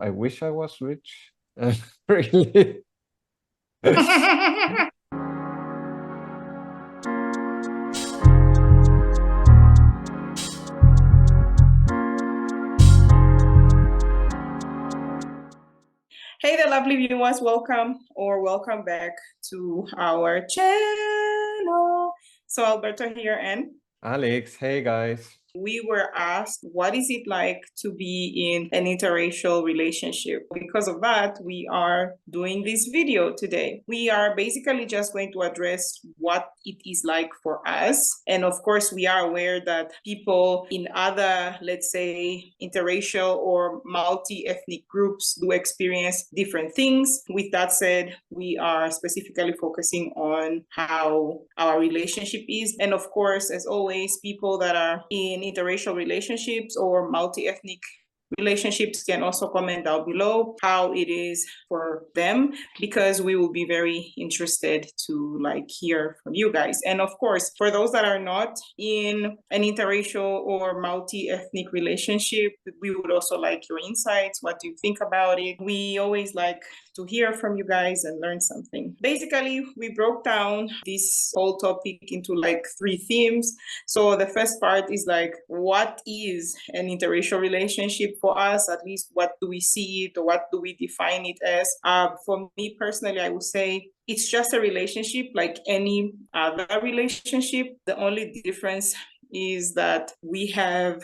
I wish I was rich. Really. Hey there, lovely viewers. Welcome back to our channel. So Alberto here, and Alex, hey guys. we were asked, what is it like to be in an interracial relationship? Because of that, we are doing this video today. We are basically just going to address what it is like for us. And of course, we are aware that people in other, let's say, interracial or multi-ethnic groups do experience different things. With that said, we are specifically focusing on how our relationship is. And of course, as always, people that are in interracial relationships or multi-ethnic relationships can also comment down below how it is for them, because we will be very interested to hear from you guys. And of course, for those that are not in an interracial or multi-ethnic relationship, we would also like your insights. What do you think about it? We always like to hear from you guys and learn something. Basically, we broke down this whole topic into three themes. So the first part is what is an interracial relationship for us? At least what do we see it, or what do we define it as? For me personally, I would say it's just a relationship like any other relationship. The only difference is that we have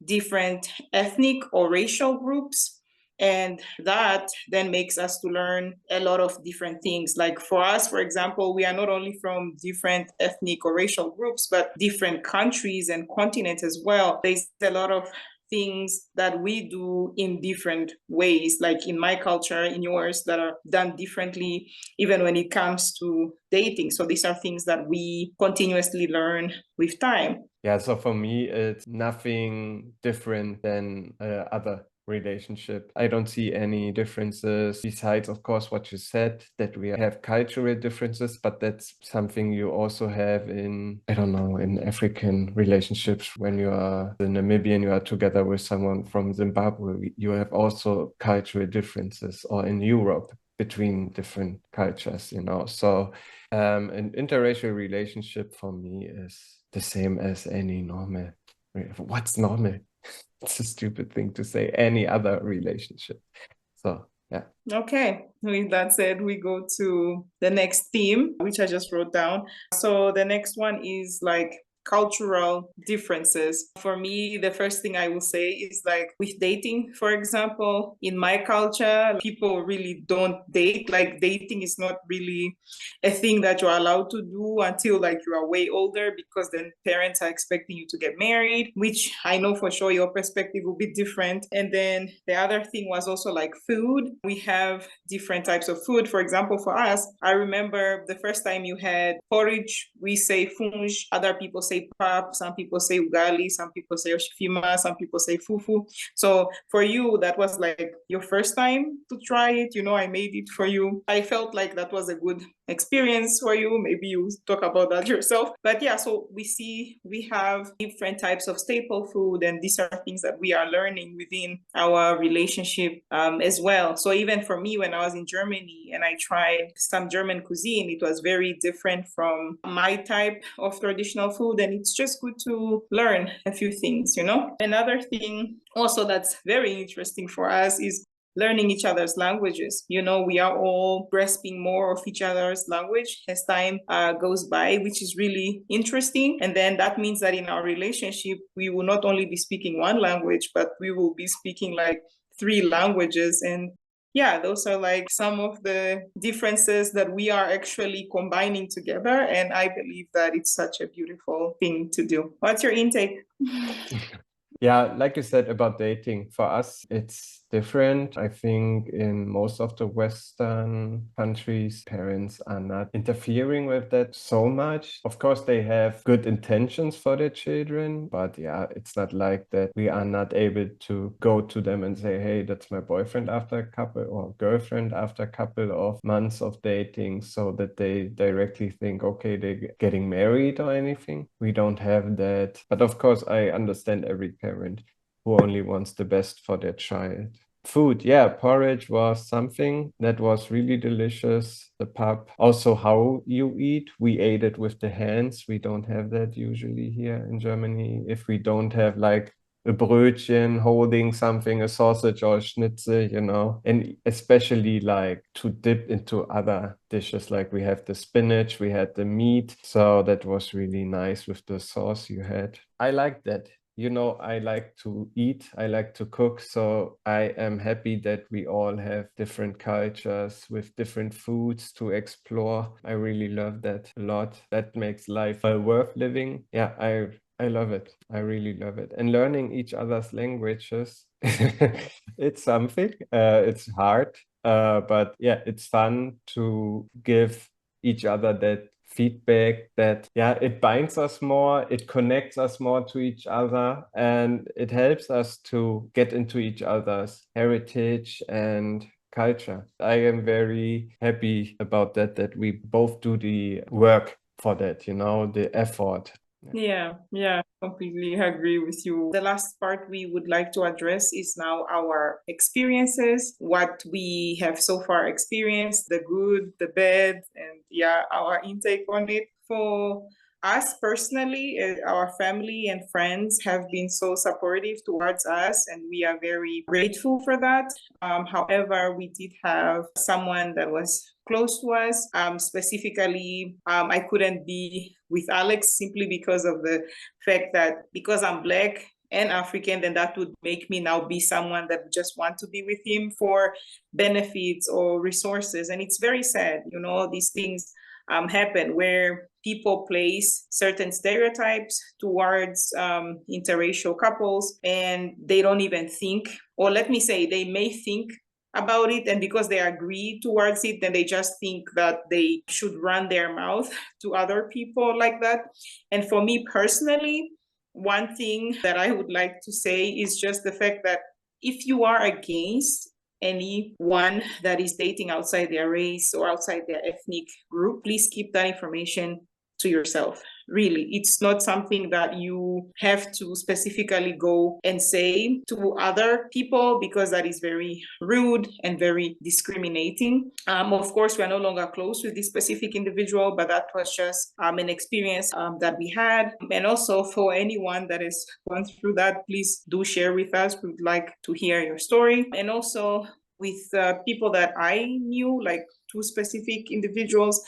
different ethnic or racial groups, and that then makes us to learn a lot of different things. Like for us, for example, we are not only from different ethnic or racial groups, but different countries and continents as well. There's a lot of things that we do in different ways, like in my culture, in yours, that are done differently, even when it comes to dating. So these are things that we continuously learn with time. Yeah, so for me, it's nothing different than other relationship. I don't see any differences besides, of course, what you said, that we have cultural differences, but that's something you also have in, I don't know, in African relationships. When you are in Namibia, you are together with someone from Zimbabwe, you have also cultural differences, or in Europe between different cultures, So an interracial relationship for me is the same as any normal. What's normal? It's a stupid thing to say. Any other relationship. So, yeah. Okay, with that said, we go to the next theme, which I just wrote down. So the next one is cultural differences. For me, the first thing I will say is with dating, for example, in my culture, people really don't date. Like dating is not really a thing that you're allowed to do until you are way older, because then parents are expecting you to get married, which I know for sure your perspective will be different. And then the other thing was also food. We have different types of food. For example, for us, I remember the first time you had porridge, we say funj, other people say pap, some people say ugali, some people say oshifima, some people say fufu. So for you, that was your first time to try it. I made it for you. I felt like that was a good experience for you. Maybe you talk about that yourself. But yeah, so we have different types of staple food, and these are things that we are learning within our relationship as well. So even for me, when I was in Germany and I tried some German cuisine, it was very different from my type of traditional food, and it's just good to learn a few things. Another thing also that's very interesting for us is learning each other's languages. We are all grasping more of each other's language as time goes by, which is really interesting. And then that means that in our relationship, we will not only be speaking one language, but we will be speaking three languages. And yeah, those are some of the differences that we are actually combining together. And I believe that it's such a beautiful thing to do. What's your intake? Yeah, like you said about dating, for us, it's different. I think in most of the Western countries, parents are not interfering with that so much. Of course, they have good intentions for their children, but yeah, it's not like that. We are not able to go to them and say, hey, that's my boyfriend after a couple, or girlfriend after a couple of months of dating, so that they directly think, okay, they're getting married or anything. We don't have that. But of course, I understand every parent who only wants the best for their child. Food, yeah, porridge was something that was really delicious. The pap, also how you eat. We ate it with the hands. We don't have that usually here in Germany. If we don't have like a Brötchen holding something, a sausage or a schnitzel, you know, and especially like to dip into other dishes. Like we have the spinach, we had the meat. So that was really nice with the sauce you had. I like that. You know, I like to eat, I like to cook, so I am happy that we all have different cultures with different foods to explore. I really love that a lot. That makes life worth living. Yeah, I love it. I really love it. And learning each other's languages, it's something. It's hard, but yeah, it's fun to give each other that feedback that yeah, it binds us more, it connects us more to each other, and it helps us to get into each other's heritage and culture. I am very happy about that, that we both do the work for that, you know, the effort. Yeah, completely agree with you. The last part we would like to address is now our experiences, what we have so far experienced, the good, the bad, and yeah, our intake on it. For us personally, our family and friends have been so supportive towards us, and we are very grateful for that. However, we did have someone that was close to us. Specifically, I couldn't be with Alex simply because of the fact that because I'm Black and African, then that would make me now be someone that just want to be with him for benefits or resources. And it's very sad, you know, these things happen where people place certain stereotypes towards interracial couples and they don't even think, or let me say, they may think about it, and because they agree towards it, then they just think that they should run their mouth to other people like that. And for me personally, one thing that I would like to say is just the fact that if you are against anyone that is dating outside their race or outside their ethnic group, please keep that information to yourself. Really, it's not something that you have to specifically go and say to other people, because that is very rude and very discriminating. Of course, we are no longer close with this specific individual, but that was just an experience that we had. And also for anyone that has gone through that, please do share with us. We'd like to hear your story. And also with people that I knew, like two specific individuals,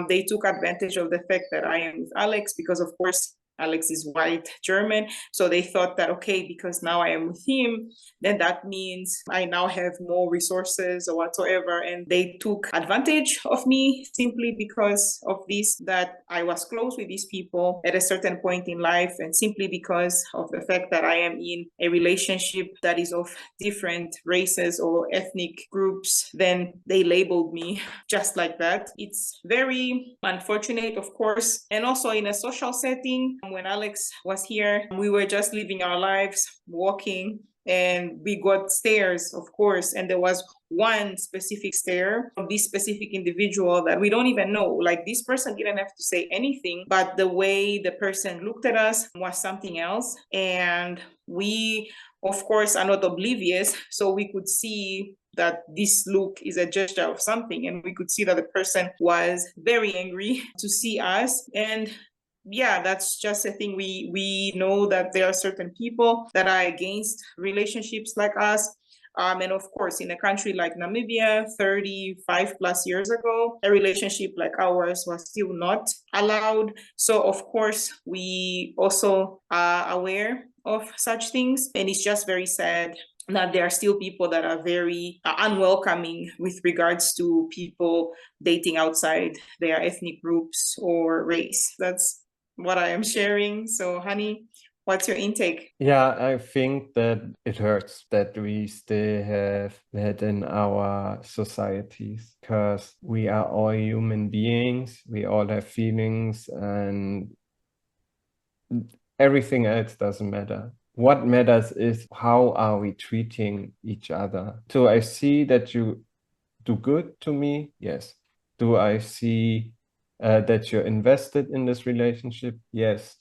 they took advantage of the fact that I am with Alex, because of course Alex is white German. So they thought that, okay, because now I am with him, then that means I now have more resources or whatsoever. And they took advantage of me simply because of this, that I was close with these people at a certain point in life, and simply because of the fact that I am in a relationship that is of different races or ethnic groups, then they labeled me just like that. It's very unfortunate, of course. And also in a social setting, when Alex was here, we were just living our lives, walking, and we got stares, of course. And there was one specific stare from this specific individual that we don't even know. Like, this person didn't have to say anything, but the way the person looked at us was something else. And we, of course, are not oblivious. So we could see that this look is a gesture of something. And we could see that the person was very angry to see us. And yeah, that's just a thing. We know that there are certain people that are against relationships like us. And of course, in a country like Namibia, 35 plus years ago, a relationship like ours was still not allowed. So of course, we also are aware of such things. And it's just very sad that there are still people that are very unwelcoming with regards to people dating outside their ethnic groups or race. That's what I am sharing. So, honey, what's your intake? Yeah, I think that it hurts that we still have that in our societies, because we are all human beings, we all have feelings, and everything else doesn't matter. What matters is how are we treating each other. So I see that you do good to me, yes. Do I see that you're invested in this relationship? Yes.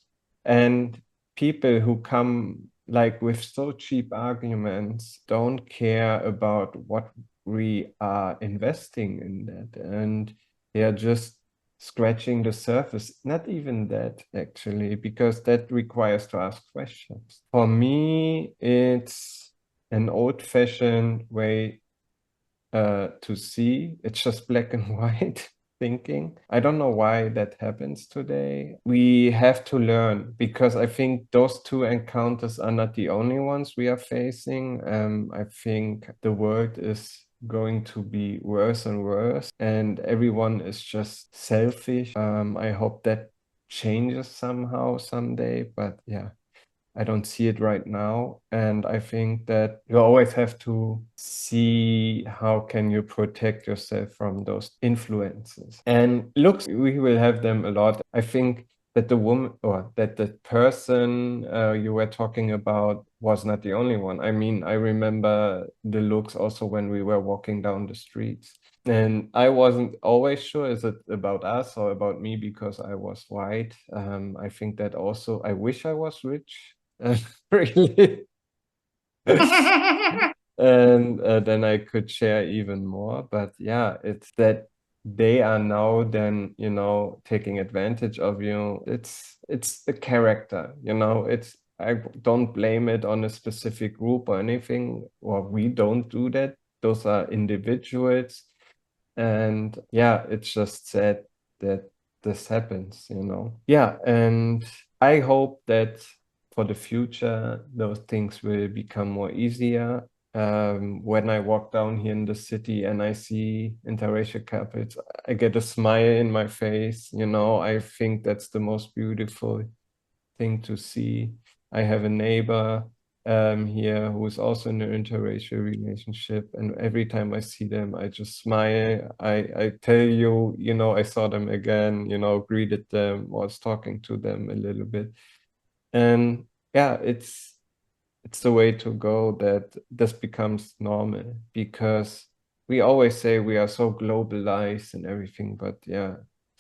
And people who come like with so cheap arguments, don't care about what we are investing in that. And they are just scratching the surface. Not even that, actually, because that requires to ask questions. For me, it's an old-fashioned way to see. It's just black and white thinking. I don't know why that happens today. We have to learn, because I think those two encounters are not the only ones we are facing. I think the world is going to be worse and worse, and everyone is just selfish. I hope that changes somehow someday, but yeah, I don't see it right now. And I think that you always have to see how can you protect yourself from those influences. And looks, we will have them a lot. I think that the woman, or that the person you were talking about was not the only one. I mean, I remember the looks also when we were walking down the streets. And I wasn't always sure, is it about us or about me because I was white? I think that also, I wish I was rich. Really. And then I could share even more. But yeah, it's that they are now then, taking advantage of you. It's the character, it's I don't blame it on a specific group or anything, or we don't do that. Those are individuals. And yeah, it's just sad that this happens. Yeah, and I hope that for the future, those things will become more easier. When I walk down here in the city and I see interracial couples, I get a smile in my face. I think that's the most beautiful thing to see. I have a neighbor here who is also in an interracial relationship, and every time I see them, I just smile. I tell you, I saw them again, greeted them, was talking to them a little bit. And yeah, it's the way to go, that this becomes normal, because we always say we are so globalized and everything, but yeah,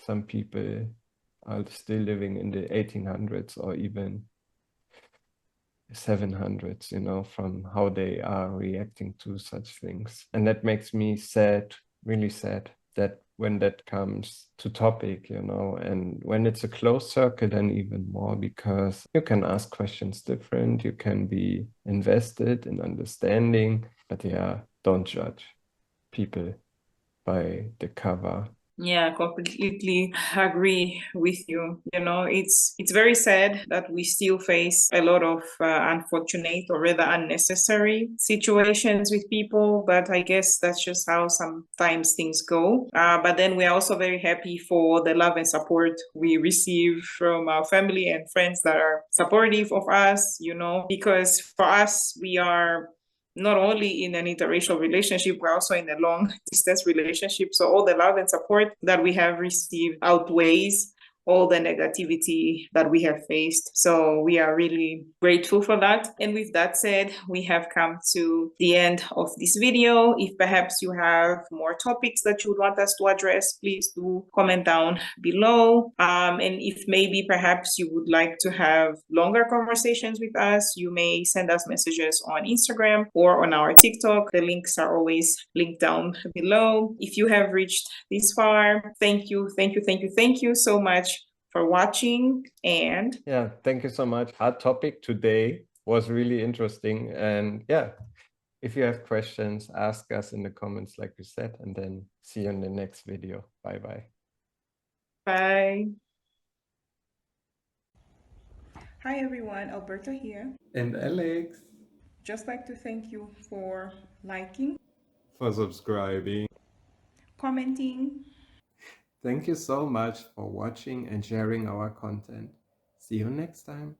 some people are still living in the 1800s or even 700s, from how they are reacting to such things. And that makes me sad, really sad, that when that comes to topic, and when it's a closed circle, then even more, because you can ask questions different, you can be invested in understanding, but yeah, don't judge people by the cover. Yeah, completely agree with you. It's very sad that we still face a lot of unfortunate or rather unnecessary situations with people, but I guess that's just how sometimes things go. But then we are also very happy for the love and support we receive from our family and friends that are supportive of us, because for us, we are not only in an interracial relationship, we're also in a long distance relationship. So all the love and support that we have received outweighs all the negativity that we have faced. So we are really grateful for that. And with that said, we have come to the end of this video. If perhaps you have more topics that you would want us to address, please do comment down below. And if maybe perhaps you would like to have longer conversations with us, you may send us messages on Instagram or on our TikTok. The links are always linked down below. If you have reached this far, thank you so much for watching. And yeah, thank you so much. Our topic today was really interesting. And yeah, if you have questions, ask us in the comments, like you said, and then see you in the next video. Bye-bye. bye. Hi everyone, Alberta here. And Alex. Just like to thank you for liking, For subscribing. commenting. Thank you so much for watching and sharing our content. See you next time.